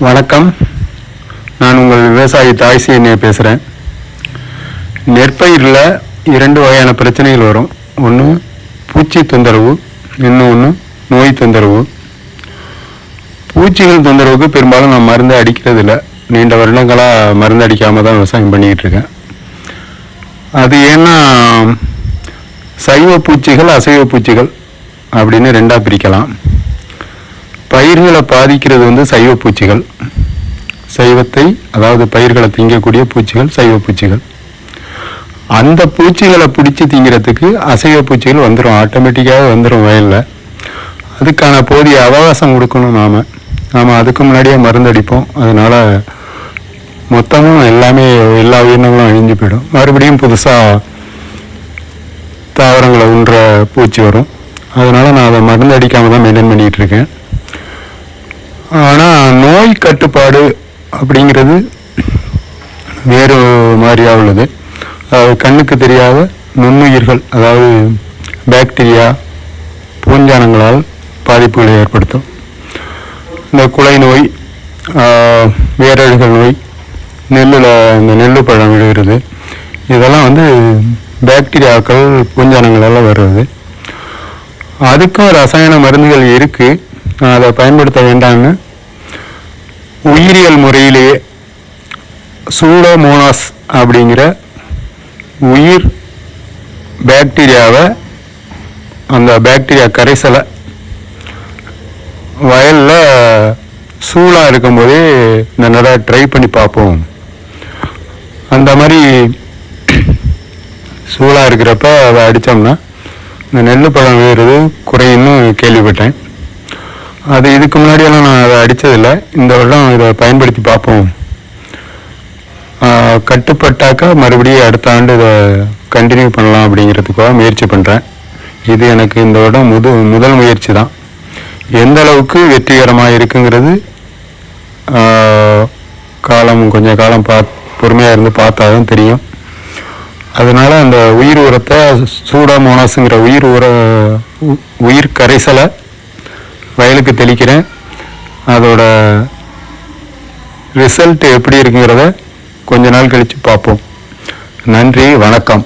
வணக்கம். நான் உங்கள் விவசாயி தாய்சியனே பேசுகிறேன். நெற்பயிரில் 2 வகையான பிரச்சனைகள் வரும். ஒன்று பூச்சி தொந்தரவு, இன்னொன்று நோய் தொந்தரவு. பூச்சிகள் தொந்தரவுக்கு பெரும்பாலும் நான் மருந்து அடிக்கிறதில்ல. நீண்ட வருடங்களாக மருந்து அடிக்காமல் தான் விவசாயம் பண்ணிக்கிட்டு இருக்கேன். அது ஏன்னா சைவ பூச்சிகள், அசைவ பூச்சிகள் அப்படின்னு 2ஆக பிரிக்கலாம். பயிர்களை பாதிக்கிறது சைவ பூச்சிகள். சைவத்தை, அதாவது பயிர்களை திங்கக்கூடிய பூச்சிகள் சைவ பூச்சிகள். அந்த பூச்சிகளை பிடிச்சி திங்கிறதுக்கு அசைவ பூச்சிகள் வந்துடும், ஆட்டோமேட்டிக்காக வந்துடும் வயலில். அதுக்கான போதிய அவகாசம் கொடுக்கணும். நாம் அதுக்கு முன்னாடியே மருந்து அடிப்போம். அதனால் மொத்தமும் எல்லா உயிரினங்களும் அழிஞ்சு போயிடும். மறுபடியும் புதுசாக தாவரங்களை உண்ற பூச்சி வரும். அதனால் நான் அதை மருந்து அடிக்காமல் தான் மெயின்டைன் பண்ணிகிட்டு இருக்கேன். ஆனால் நோய் கட்டுப்பாடு அப்படிங்கிறது வேறு மாதிரியாக உள்ளது. அதாவது கண்ணுக்கு தெரியாத நுண்ணுயிர்கள், அதாவது பாக்டீரியா, பூஞ்சானங்களால் பாதிப்புகளை ஏற்படுத்தும். இந்த குலை நோய், வேரழுகல் நோய், இந்த நெல்லு பழம் விழுகிறது, இதெல்லாம் பாக்டீரியாக்கள், பூஞ்சானங்களால் வருவது. அதுக்கும் ரசாயன மருந்துகள் இருக்குது. அதை பயன்படுத்த வேண்டாம்னு உயிரியல் முறையிலேயே சூடோமோனாஸ் அப்படிங்கிற உயிர் பாக்டீரியாவை, அந்த பாக்டீரியா கரைசலை வயலில் சூடாக இருக்கும்போதே நல்லா ட்ரை பண்ணி பார்ப்போம். அந்த மாதிரி சூடாக இருக்கிறப்ப அதை அடித்தோம்னா இந்த நெல் பழம் வேறுது குறையுன்னு கேள்விப்பட்டேன். அது இதுக்கு முன்னாடியெல்லாம் நான் அதை அடித்ததில்லை. இந்த வருடம் இதை பயன்படுத்தி பார்ப்போம். கட்டுப்பட்டாக்கா மறுபடியும் அடுத்த ஆண்டு இதை கண்டினியூ பண்ணலாம் அப்படிங்கிறதுக்காக முயற்சி பண்ணுறேன். இது எனக்கு இந்த வருடம் முதல் முயற்சி தான். எந்த அளவுக்கு வெற்றிகரமாக இருக்குங்கிறது கொஞ்சம் காலம் பொறுமையாக இருந்து பார்த்தா தான் தெரியும். அதனால் அந்த உயிர் உரத்தை, சூடோமோனாஸுங்கிற உயிர் கரைசலை வயலுக்கு தெளிக்கிறேன். அதோட ரிசல்ட் எப்படி இருக்குங்கிறத கொஞ்ச நாள் கழித்து பார்ப்போம். நன்றி, வணக்கம்.